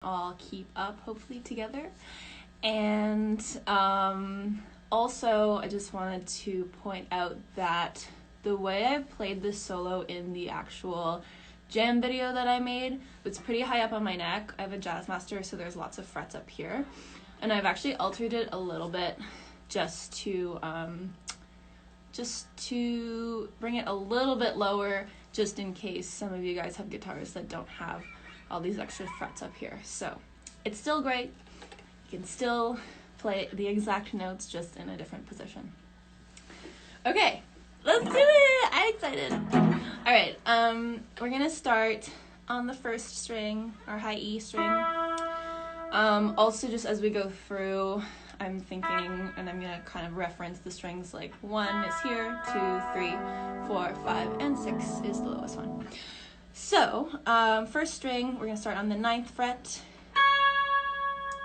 all keep up hopefully together. And also I just wanted to point out that the way I played this solo in the actual jam video that I made, it's pretty high up on my neck. I have a Jazzmaster, so there's lots of frets up here, and I've actually altered it a little bit just to bring it a little bit lower, just in case some of you guys have guitars that don't have all these extra frets up here. So it's still great. You can still play the exact notes, just in a different position. Okay, let's do it! I'm excited. All right, we're gonna start on the first string, our high E string. Also, just as we go through, I'm thinking, and I'm gonna kind of reference the strings, like 1 is here, 2, 3, 4, 5, and 6 is the lowest one. So, first string, we're gonna start on the 9th fret.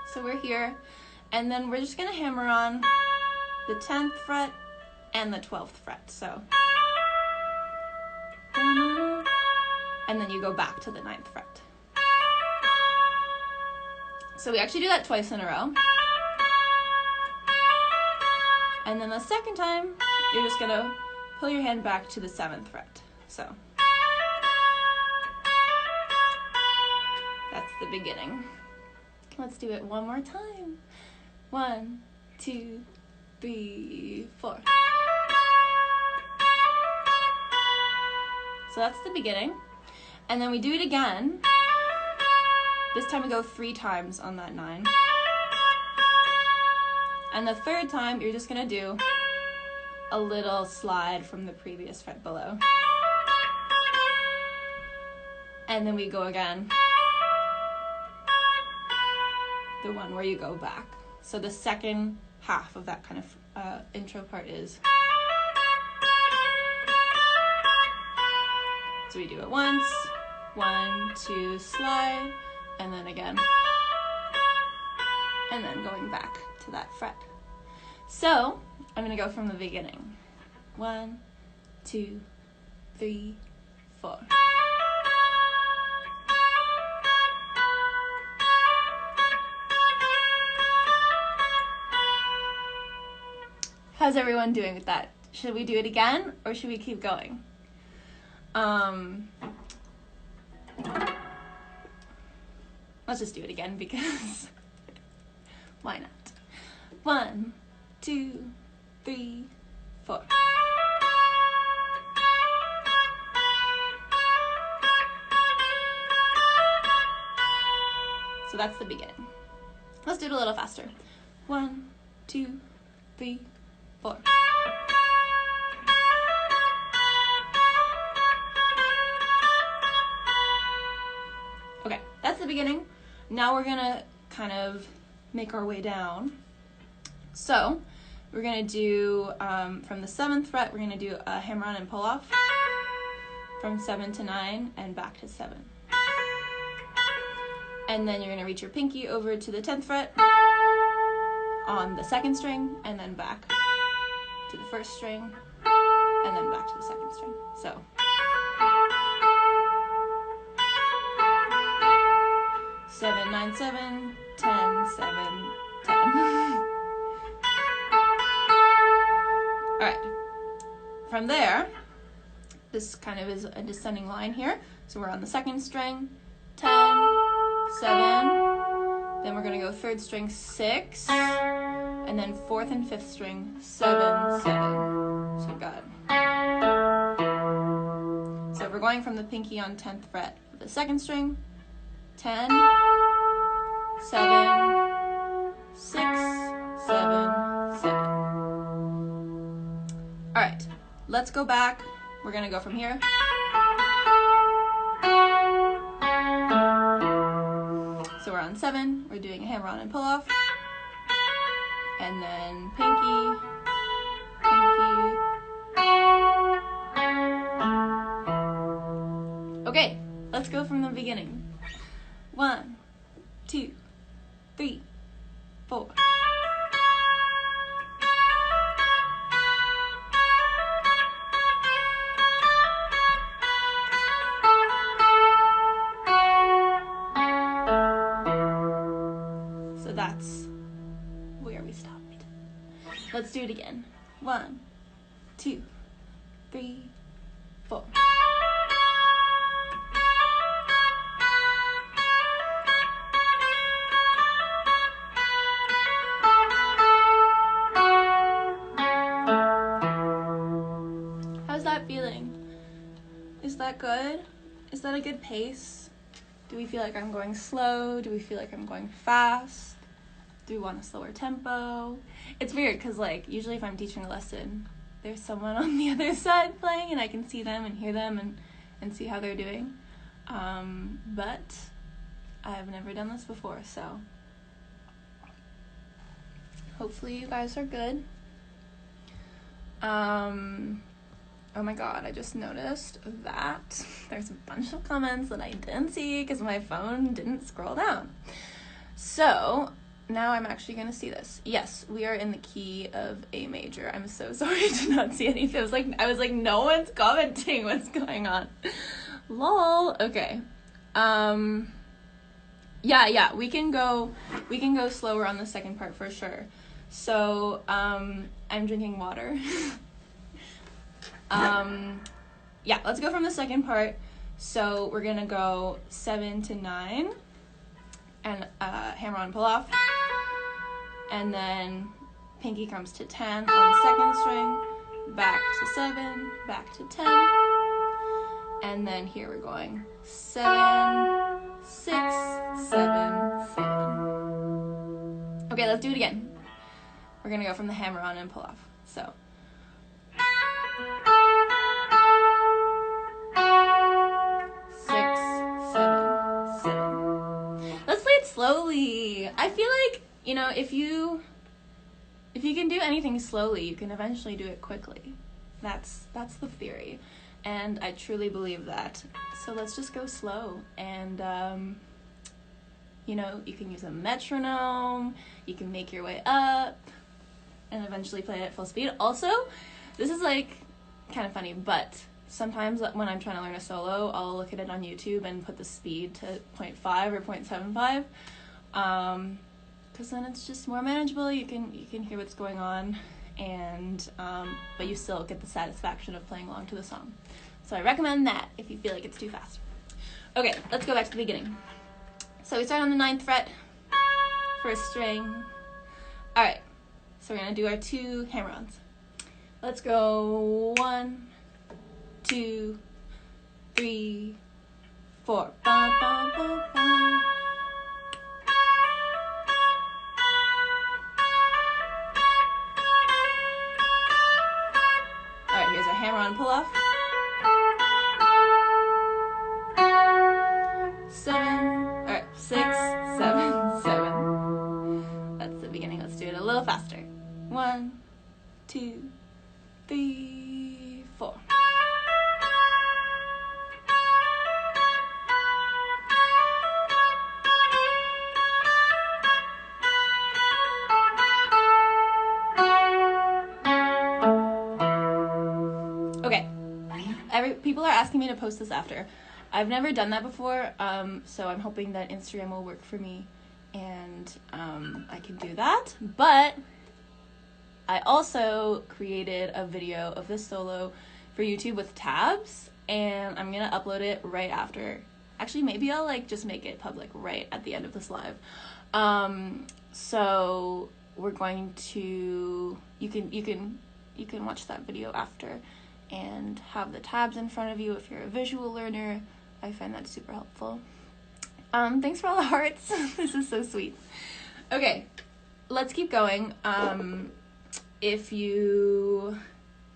So we're here, and then we're just gonna hammer on the 10th fret and the 12th fret. So, and then you go back to the 9th fret. So we actually do that twice in a row. And then the second time, you're just gonna pull your hand back to the 7th fret. So that's the beginning. Let's do it one more time. 1, 2, 3, 4. So that's the beginning. And then we do it again. This time we go 3 times on that 9. And the third time, you're just gonna do a little slide from the previous fret below. And then we go again. The one where you go back. So the second half of that kind of intro part is. So we do it once, 1, 2, slide, and then again. And then going back to that fret. So I'm gonna go from the beginning. 1, 2, 3, 4. How's everyone doing with that? Should we do it again, or should we keep going? Let's just do it again, because why not? 1, 2, 3, 4. So that's the beginning. Let's do it a little faster. 1, 2, 3, 4. Okay, that's the beginning. Now we're gonna kind of make our way down. So we're gonna do, from the 7th fret, we're gonna do a hammer on and pull off from 7 to 9 and back to 7. And then you're gonna reach your pinky over to the 10th fret on the 2nd string, and then back to the 1st string, and then back to the 2nd string. So. Seven, 9, 7, 10, 7, 10. All right. From there, this kind of is a descending line here. So we're on the 2nd string, 10, 7. Then we're gonna go 3rd string, 6, and then 4th and 5th string, 7, 7. So good. So we're going from the pinky on 10th fret of the 2nd string, 10, 7, 6, 7, 7. All right, let's go back. We're gonna go from here. So we're on 7, we're doing a hammer on and pull off. And then pinky, pinky. Okay, let's go from the beginning. 1, 2, 3, 4. but that's where we stopped. Let's do it again. 1, 2, 3, 4. How's that feeling? Is that good? Is that a good pace? Do we feel like I'm going slow? Do we feel like I'm going fast? Do we want a slower tempo? It's weird because, like, usually if I'm teaching a lesson, there's someone on the other side playing and I can see them and hear them and see how they're doing. But I've never done this before, so hopefully you guys are good. Oh my god, I just noticed that there's a bunch of comments that I didn't see because my phone didn't scroll down. So now I'm actually going to see this. Yes, we are in the key of A major. I'm so sorry to not see anything. I was like, no one's commenting. What's going on? Lol. Okay. Yeah, we can go slower on the second part for sure. So, I'm drinking water. Yeah, let's go from the second part. So we're going to go 7 to 9 and hammer on, pull off. And then pinky comes to 10 on the second string, back to 7, back to 10. And then here we're going 7, 6, 7, 7. Okay, let's do it again. We're going to go from the hammer on and pull off. So 6, 7, 7. Let's play it slowly. I feel like, you know, if you can do anything slowly, you can eventually do it quickly. That's the theory, and I truly believe that. So let's just go slow, and you know, you can use a metronome, you can make your way up, and eventually play it at full speed. Also, this is like kind of funny, but sometimes when I'm trying to learn a solo, I'll look at it on YouTube and put the speed to 0.5 or 0.75. Because then it's just more manageable. You can hear what's going on, and but you still get the satisfaction of playing along to the song. So I recommend that if you feel like it's too fast. Okay, let's go back to the beginning. So we start on the 9th fret, first string. All right, so we're gonna do our 2 hammer-ons. Let's go 1, 2, 3, 4. Ba, ba, ba, ba. Here's our hammer on pull off. 6, 7, 7. That's the beginning. Let's do it a little faster. 1, 2, 3, 4. Okay, people are asking me to post this after. I've never done that before, so I'm hoping that Instagram will work for me and I can do that. But I also created a video of this solo for YouTube with tabs, and I'm gonna upload it right after. Actually, maybe I'll like just make it public right at the end of this live. So we're going to, you can watch that video after and have the tabs in front of you if you're a visual learner. I find that super helpful. Thanks for all the hearts. This is so sweet. Okay, let's keep going. If you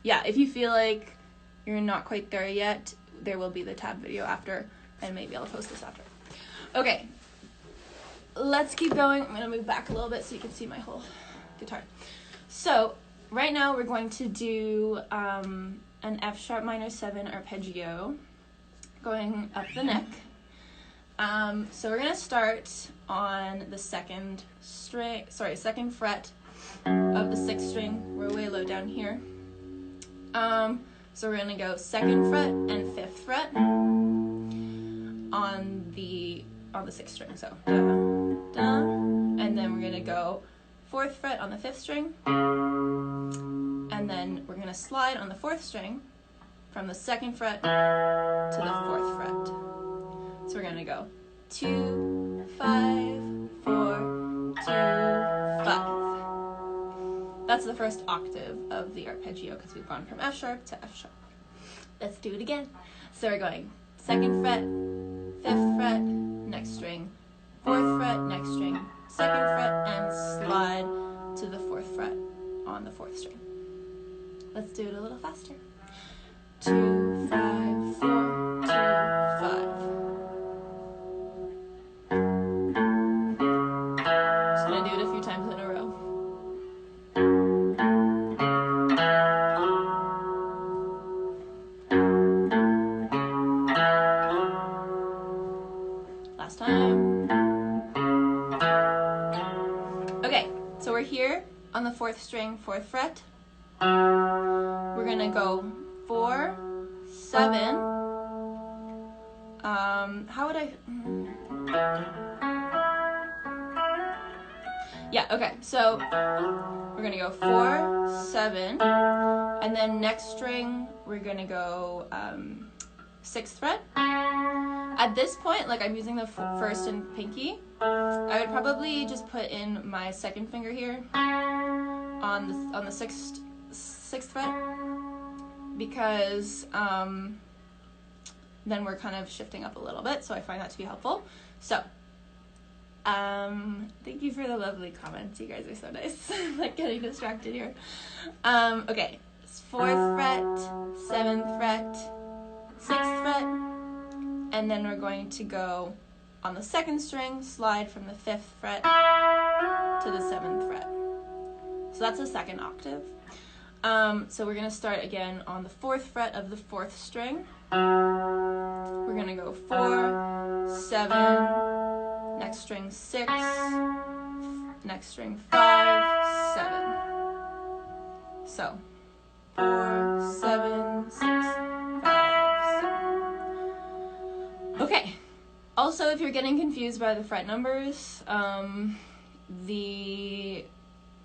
feel like you're not quite there yet, there will be the tab video after, and maybe I'll post this after. Okay, let's keep going. I'm gonna move back a little bit so you can see my whole guitar. So right now we're going to do an F sharp minor 7 arpeggio going up the neck. So we're gonna start on the second fret of the 6th string. We're way low down here. So we're gonna go 2nd fret and 5th fret on the 6th string. So da, da, and then we're gonna 4th fret on the 5th string, and then we're going to slide on the 4th string from the 2nd fret to the 4th fret. So we're going to go 2, 5, 4, 2, 5. That's the first octave of the arpeggio because we've gone from F sharp to F sharp. Let's do it again. So we're going 2nd fret, 5th fret, next string, 4th fret, next string, 2nd fret, and slide to the 4th fret on the 4th string. Let's do it a little faster. 2, 5, 4, 2, 5. Just gonna do it a few times in a row. Last time. Okay, so we're here on the 4th string, 4th fret. We're gonna go 4, 7. How would I? Yeah, okay, so we're gonna go 4, 7, and then next string we're gonna go 6th fret. At this point, like I'm using the 1st and pinky, I would probably just put in my 2nd finger here on the 6th fret, because then we're kind of shifting up a little bit, so I find that to be helpful. So thank you for the lovely comments. You guys are so nice. I'm like getting distracted here. Okay, 4th fret, 7th fret, 6th fret, and then we're going to go on the 2nd string, slide from the 5th fret to the 7th fret. So that's a 2nd octave. So we're going to start again on the 4th fret of the 4th string. We're going to go 4, 7, next string 6, next string 5, 7. So 4, 7, 6, 5, 7. Okay. Also, if you're getting confused by the fret numbers,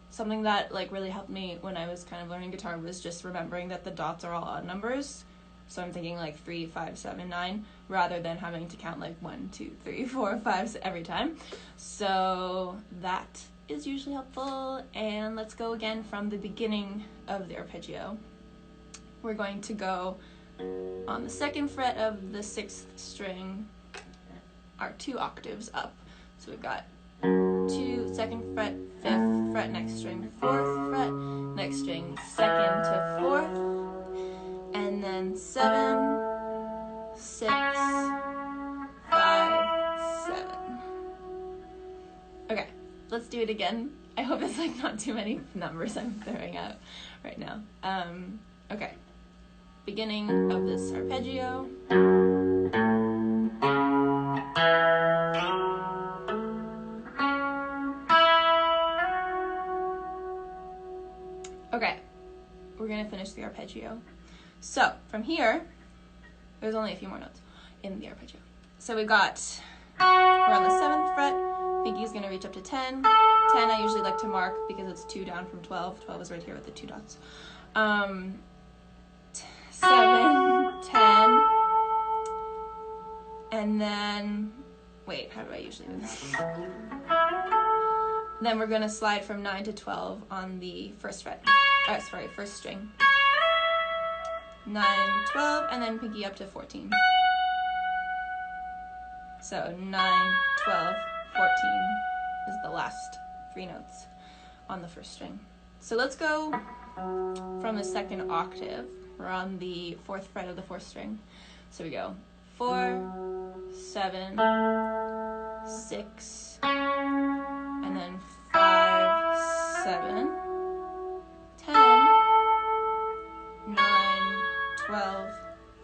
something that like really helped me when I was kind of learning guitar was just remembering that the dots are all odd numbers. So I'm thinking like 3, 5, 7, 9, rather than having to count like 1, 2, 3, 4, 5 every time. So that is usually helpful. And let's go again from the beginning of the arpeggio. We're going to go on the 2nd fret of the 6th string, our 2 octaves up. So we've got 2, 2nd fret, 5th fret, next string 4th fret, next string 2nd to 4th, and then 7, 6, 5, 7. Okay, let's do it again. I hope it's like not too many numbers I'm throwing out right now. Okay, beginning of this arpeggio. Okay, we're gonna finish the arpeggio. So from here, there's only a few more notes in the arpeggio. So we're on the 7th fret, pinky's gonna reach up to 10. 10 I usually like to mark because it's 2 down from 12. 12 is right here with the 2 dots. 7, 10, and then, wait, how do I usually do this? Then we're gonna slide from 9 to 12 on the 1st fret. First string. 9, 12, and then pinky up to 14. So 9, 12, 14 is the last 3 notes on the 1st string. So let's go from the 2nd octave. We're on the 4th fret of the 4th string. So we go 4, 7, 6, and then 5, 7, 10, 9, 12,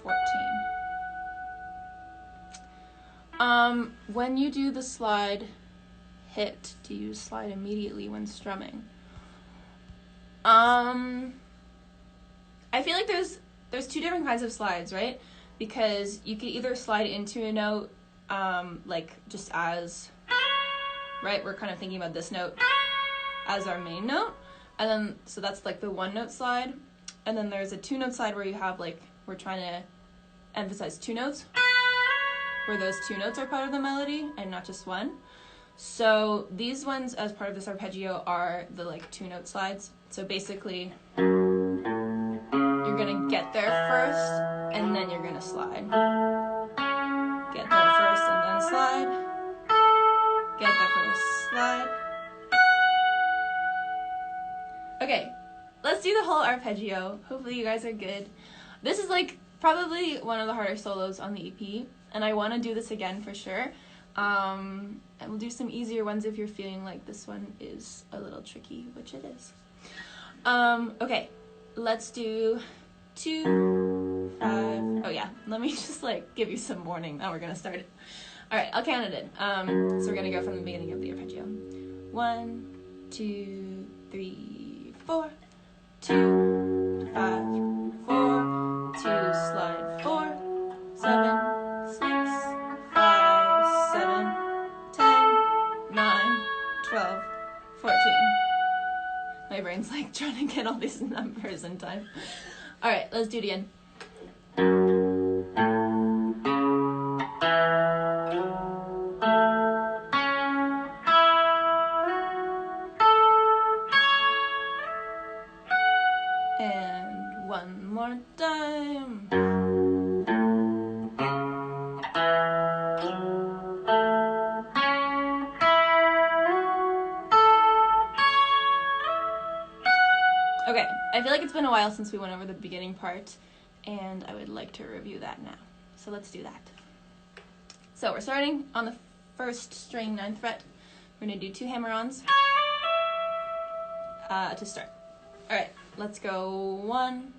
14. When you do the slide hit, do you slide immediately when strumming? I feel like there's 2 different kinds of slides, right? Because you could either slide into a note, like just as, right? We're kind of thinking about this note as our main note, and then so that's like the one note slide, and then there's a two note slide where you have like, we're trying to emphasize two notes, where those two notes are part of the melody and not just one. So these ones as part of this arpeggio are the like two note slides. So basically you're gonna get there first and then you're gonna slide. Get there first and then slide. Get there first, slide. Okay, let's do the whole arpeggio. Hopefully you guys are good. This is like probably one of the harder solos on the EP, and I want to do this again for sure. And we'll do some easier ones if you're feeling like this one is a little tricky, which it is. Okay, let's do 2, 5. Oh yeah, let me just like give you some warning. Now we're gonna start it. All right, I'll count it in. So we're gonna go from the beginning of the arpeggio. 1, 2, 3, 4. 2, 5, 4. 2, slide 4, 7, 6, 5, 7, 10, 9, 12, 14. My brain's like trying to get all these numbers in time. All right, let's do it again. And one more time. Okay, I feel like it's been a while since we went over the beginning part, and I would like to review that now. So let's do that. So we're starting on the first string, 9th fret. We're gonna do 2 hammer-ons to start. All right, let's go 1,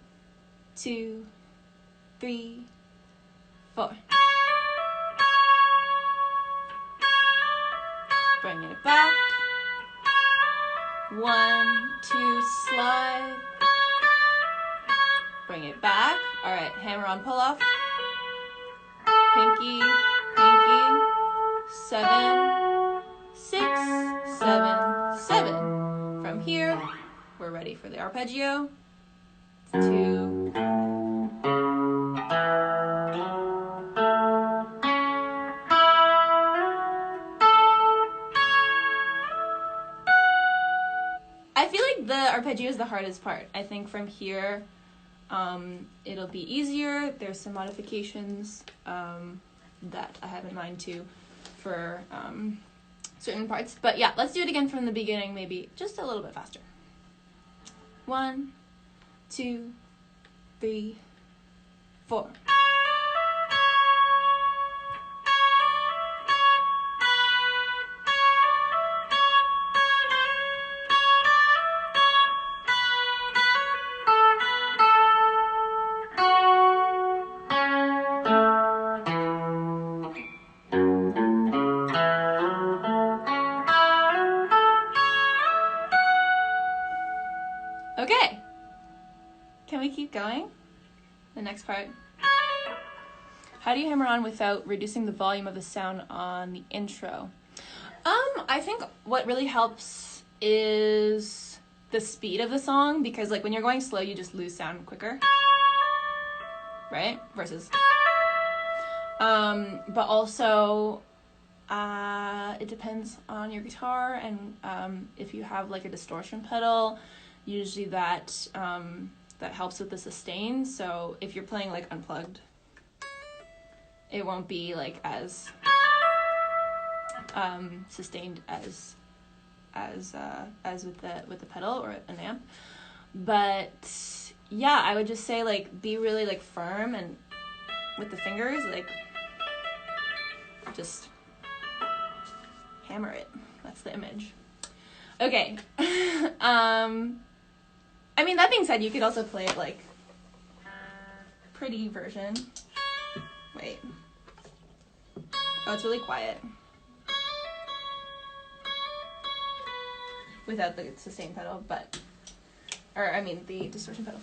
2, 3, 4. Bring it back. 1, 2, slide. Bring it back. All right, hammer-on pull-off. Pinky, pinky. 7, 6, 7, 7. From here, we're ready for the arpeggio. 2. I feel like the arpeggio is the hardest part. I think from here, it'll be easier. There's some modifications that I have in mind too for certain parts. But yeah, let's do it again from the beginning, maybe just a little bit faster. 1, 2, 3, 4. Okay, can we keep going? The next part. How do you hammer on without reducing the volume of the sound on the intro? I think what really helps is the speed of the song, because like when you're going slow, you just lose sound quicker, right? Versus, but also, it depends on your guitar, and if you have like a distortion pedal, usually that that helps with the sustain. So if you're playing like unplugged, it won't be like as sustained as with the pedal or an amp. But yeah, I would just say like be really like firm and with the fingers, like just hammer it. That's the image. Okay. I mean, that being said, you could also play it like pretty version. Wait. Oh, it's really quiet. Without the sustain pedal, or I mean the distortion pedal.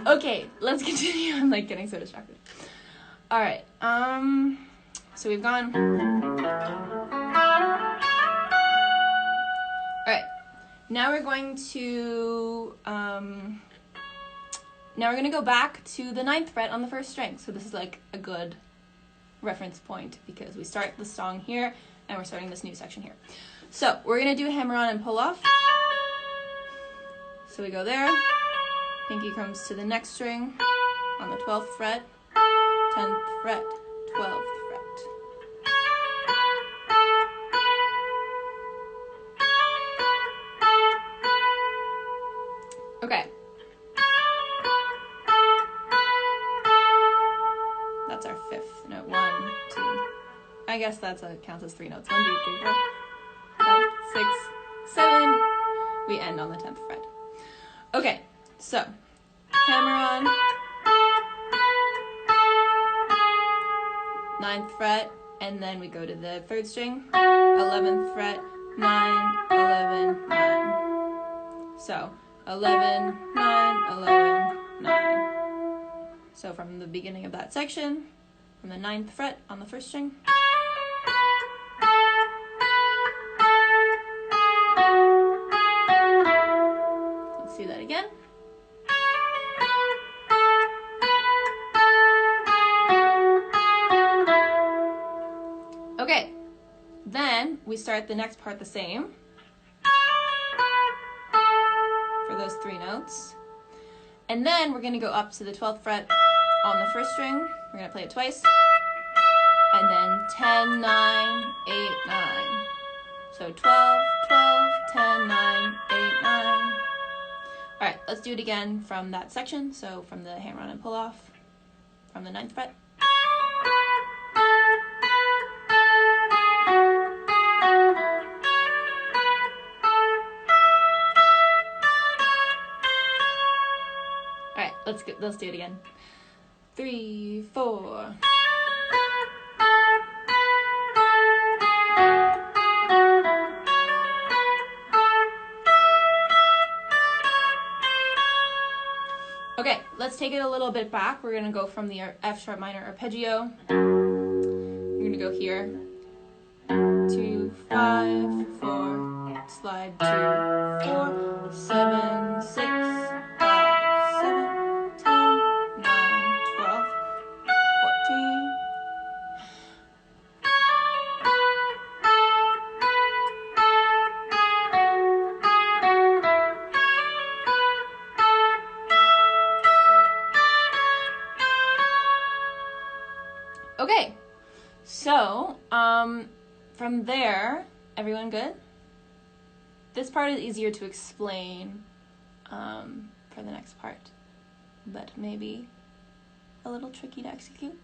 Okay, let's continue. I'm like getting so distracted. All right. So we've gone. All right. now we're going to go back to the 9th fret on the 1st string. So this is like a good reference point because we start the song here and we're starting this new section here. So we're gonna do a hammer on and pull off. So we go there, pinky comes to the next string on the 12th fret, 10th fret, 12th fret. Okay. That's our 5th note. 1, 2. I guess counts as 3 notes. 1, 2, 3, 4, 5, 6, 7. We end on the 10th fret. Okay, so hammer on, 9th fret, and then we go to the 3rd string, 11th fret, 9, 11, 9. So 11, 9, 11, 9. So from the beginning of that section, from the 9th fret on the 1st string. Let's do that again. Okay, then we start the next part the same for those 3 notes. And then we're going to go up to the 12th fret on the 1st string. We're going to play it twice. And then 10, 9, 8, 9. So 12, 12, 10, 9, 8, 9. All right, let's do it again from that section. So from the hammer on and pull off from the 9th fret. All right, let's do it again. 3, 4. Okay, let's take it a little bit back. We're going to go from the F sharp minor arpeggio. We're going to go here. 2, 5, 4, slide 2, 4, 7, 6, 5, 7, 10, 9, 12, 14. Okay, so from there, everyone good? This part is easier to explain for the next part, but maybe a little tricky to execute.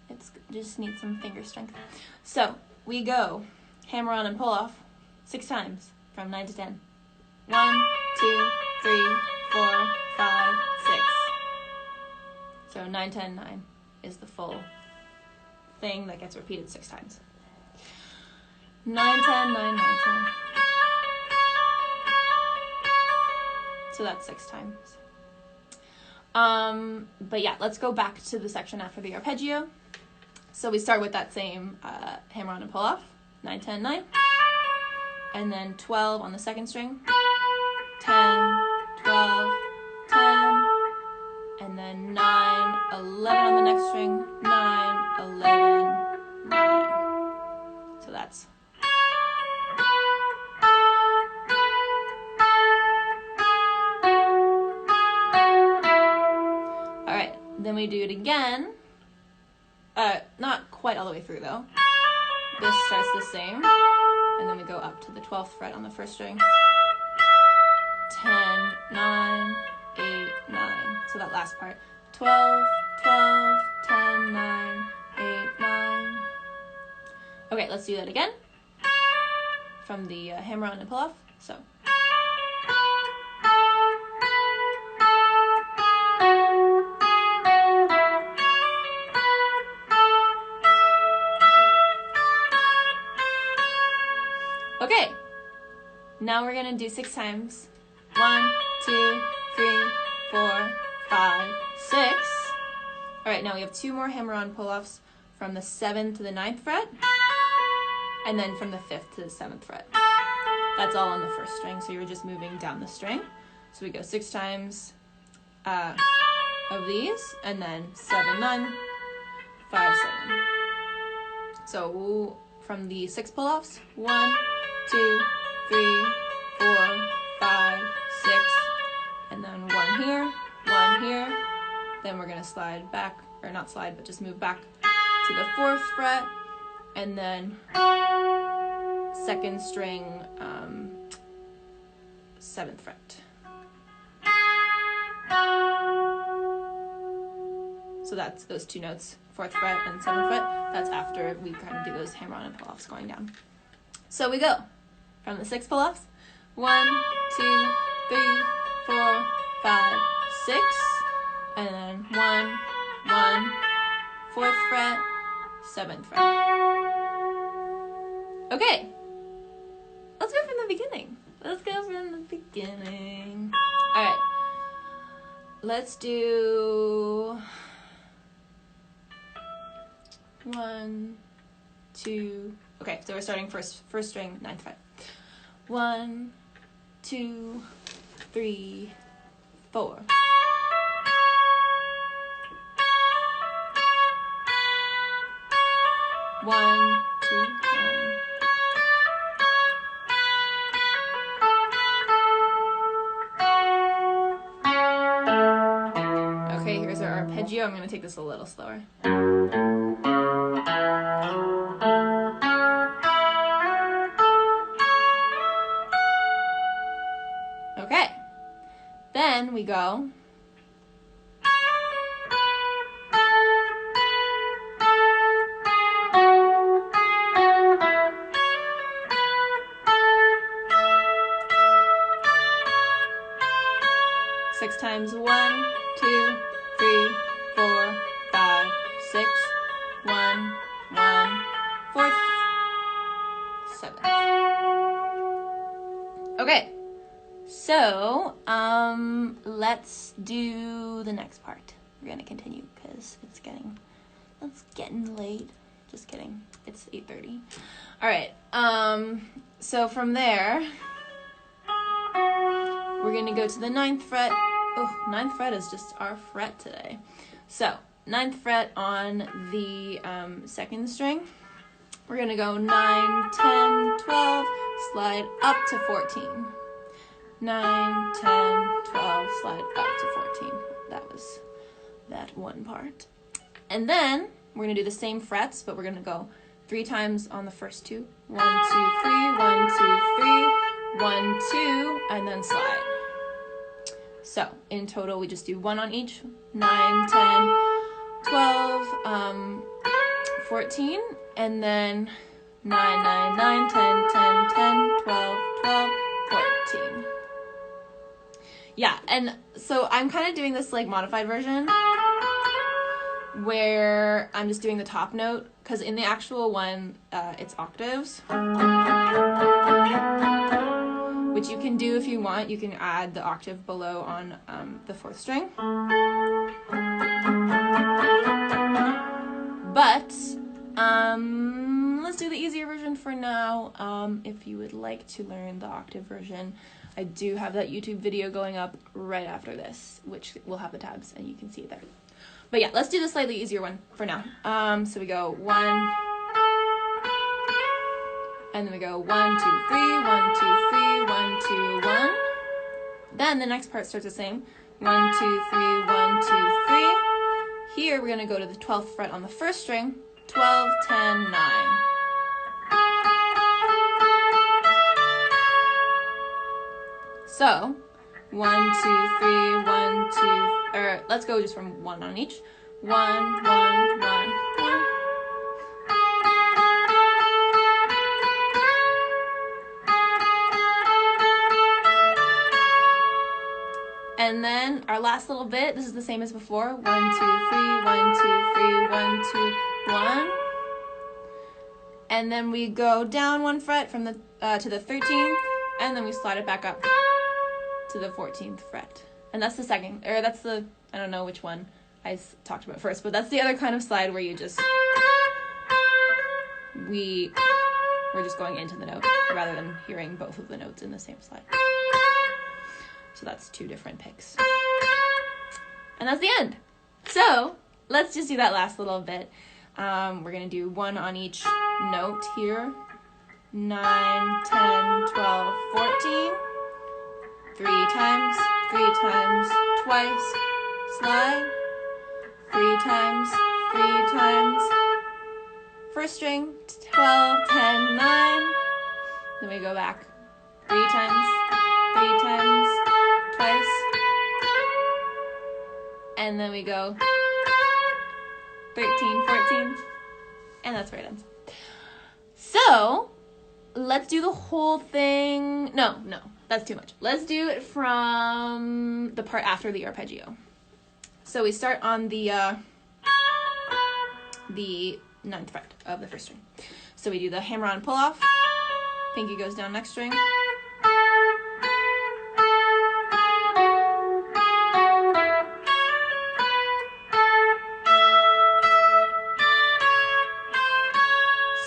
It's just needs some finger strength. So we go hammer on and pull off 6 times from 9 to 10. 1, 2, 3, 4, 5, 6. So 9, 10, 9 is the full thing that gets repeated 6 times. 9, 10, 9, 9, 10. So that's 6 times. But yeah, let's go back to the section after the arpeggio. So we start with that same hammer on and pull off, 9, 10, 9. And then 12 on the 2nd string, 10, 12, 10. And then 9, 11 on the next string, 9, 11, 9. So that's. All right, then we do it again. Not quite all the way through though. This starts the same, and then we go up to the 12th fret on the 1st string. 10, 9, 8, 9. So that last part. 12, 12, 10, 9, 8, 9. Okay, let's do that again. From the hammer on and pull off. So. Okay, now we're gonna do 6 times. 1, 2, 3, 4, 5, 6. All right, now we have 2 more hammer-on pull-offs from the 7th to the 9th fret, and then from the 5th to the 7th fret. That's all on the first string, so you're just moving down the string. So we go 6 times of these, and then 7, 9, 5, 7. So from the 6 pull-offs, 1, 2, 3, 4, 5, 6, and then 1 here, 1 here. Then we're gonna slide back, or not slide, but just move back to the 4th fret, and then 2nd string, 7th fret. So that's those 2 notes, 4th fret and 7th fret. That's after we kind of do those hammer-on and pull-offs going down. So we go from the 6 pull-offs, 1, 2, 3, 4, 5, 6, and then 1, 1, 4th fret, 7th fret. Okay, let's go from the beginning. All right, let's do 1, 2. Okay, so we're starting first string, 9th fret. 1, 2, 3, 4. One, two, 1. Okay, here's our arpeggio. I'm going to take this a little slower. Okay, then we go . 6 times 1, 2, 3, 4, 5, 6, 1, 1, 4th, 7th. Okay, so let's do the next part. We're gonna continue because it's getting late. Just kidding. It's 8:30. All right. So from there, we're gonna go to the 9th fret. Oh, 9th fret is just our fret today. So 9th fret on the 2nd string. We're gonna go 9, 10, 12, slide up to 14. 9, 10, 12, slide up to 14. That was that one part. And then we're gonna do the same frets, but we're gonna go 3 times on the first 2. 1, 2, 3, 1, 2, 3, 1, 2, and then slide. So in total, we just do 1 on each. 9, 10, 12, 14, and then 9, 9, 9, 10, 10, 10, 12, 12, 14. Yeah, and so I'm kind of doing this like modified version where I'm just doing the top note, because in the actual one, it's octaves, which you can do if you want. You can add the octave below on the 4th string. But let's do the easier version for now. If you would like to learn the octave version, I do have that YouTube video going up right after this, which will have the tabs and you can see it there. But yeah, let's do the slightly easier one for now. So we go 1, and then we go 1, 2, 3, 1, 2, 3, 1, 2, 1. Then the next part starts the same. 1, 2, 3, 1, 2, 3. Here we're gonna go to the 12th fret on the 1st string. 12, 10, 9. So 1, 2, 3, 1, 2, or let's go just from 1 on each. 1, 1, 1, 1. And then our last little bit, this is the same as before. 1, 2, 3, 1, 2, 3, 1, 2, 1. And then we go down 1 fret from the to the 13th, and then we slide it back up to the 14th fret. And that's the second, or that's the, I don't know which one I talked about first, but that's the other kind of slide where you just, we We're just going into the note rather than hearing both of the notes in the same slide. So that's 2 different picks. And that's the end. So let's just do that last little bit. We're going to do 1 on each note here. 9, 10, 12, 14. 3 times, twice, slide. 3 times, first string, 12, 10, 9. Then we go back 3 times, twice. And then we go 13, 14. And that's where it ends. So, let's do the whole thing. No, that's too much. Let's do it from the part after the arpeggio. So we start on the 9th fret of the first string. So we do the hammer-on pull-off. Pinky goes down next string.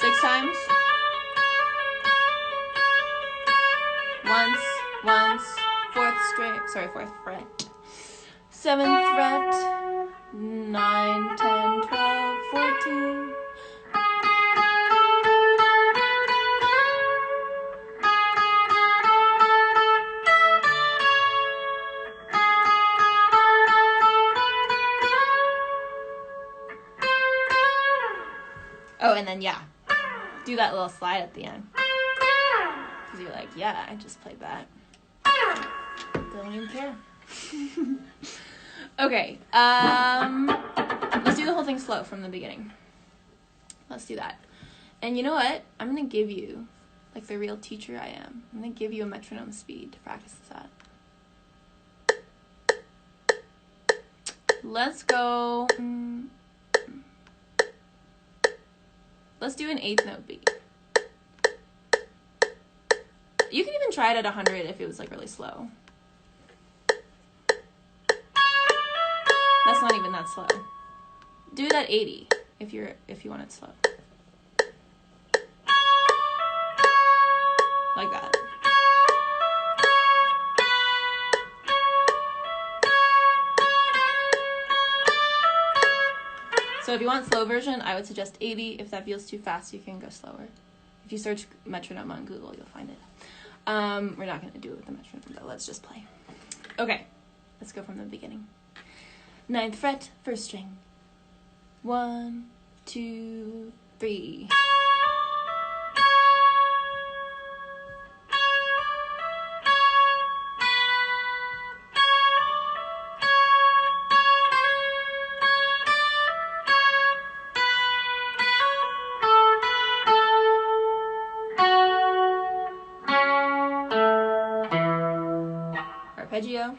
Six times. Once, 4th fret. 7th fret. 9, 10, 12, 14. Oh, and then do that little slide at the end. Because you're like, I just played that. Don't even care. Okay, let's do the whole thing slow from the beginning. Let's do that. And you know what? I'm going to give you, like the real teacher I am, I'm going to give you a metronome speed to practice this at. Let's go, let's do an 8th note beat. You can even try it at 100 if it was like really slow. That's not even that slow. Do it at 80 if you want it slow. Like that. So if you want slow version, I would suggest 80. If that feels too fast, you can go slower. If you search metronome on Google, you'll find it. We're not going to do it with the metronome, though. Let's just play. Okay, let's go from the beginning. 9th fret, first string. 1, 2, 3. Arpeggio.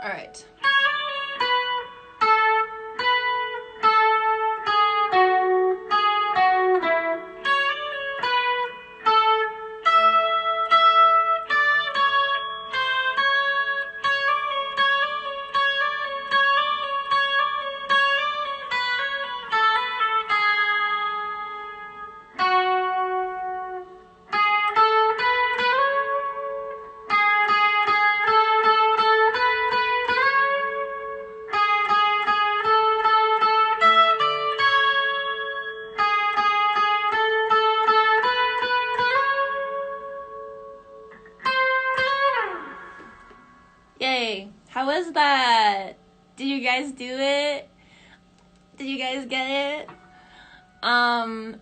All right. Yay! How was that? Did you guys do it? Did you guys get it?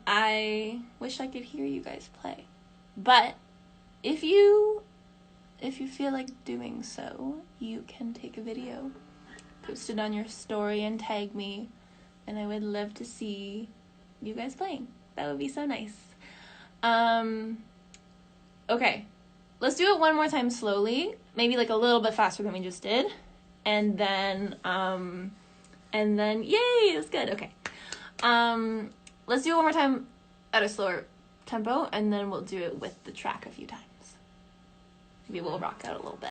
I wish I could hear you guys play. But if you feel like doing so, you can take a video, post it on your story and tag me, and I would love to see you guys playing. That would be so nice. Okay. Let's do it one more time slowly, maybe like a little bit faster than we just did. And then yay, it was good. Okay. Let's do it one more time at a slower tempo, and then we'll do it with the track a few times. Maybe we'll rock out a little bit.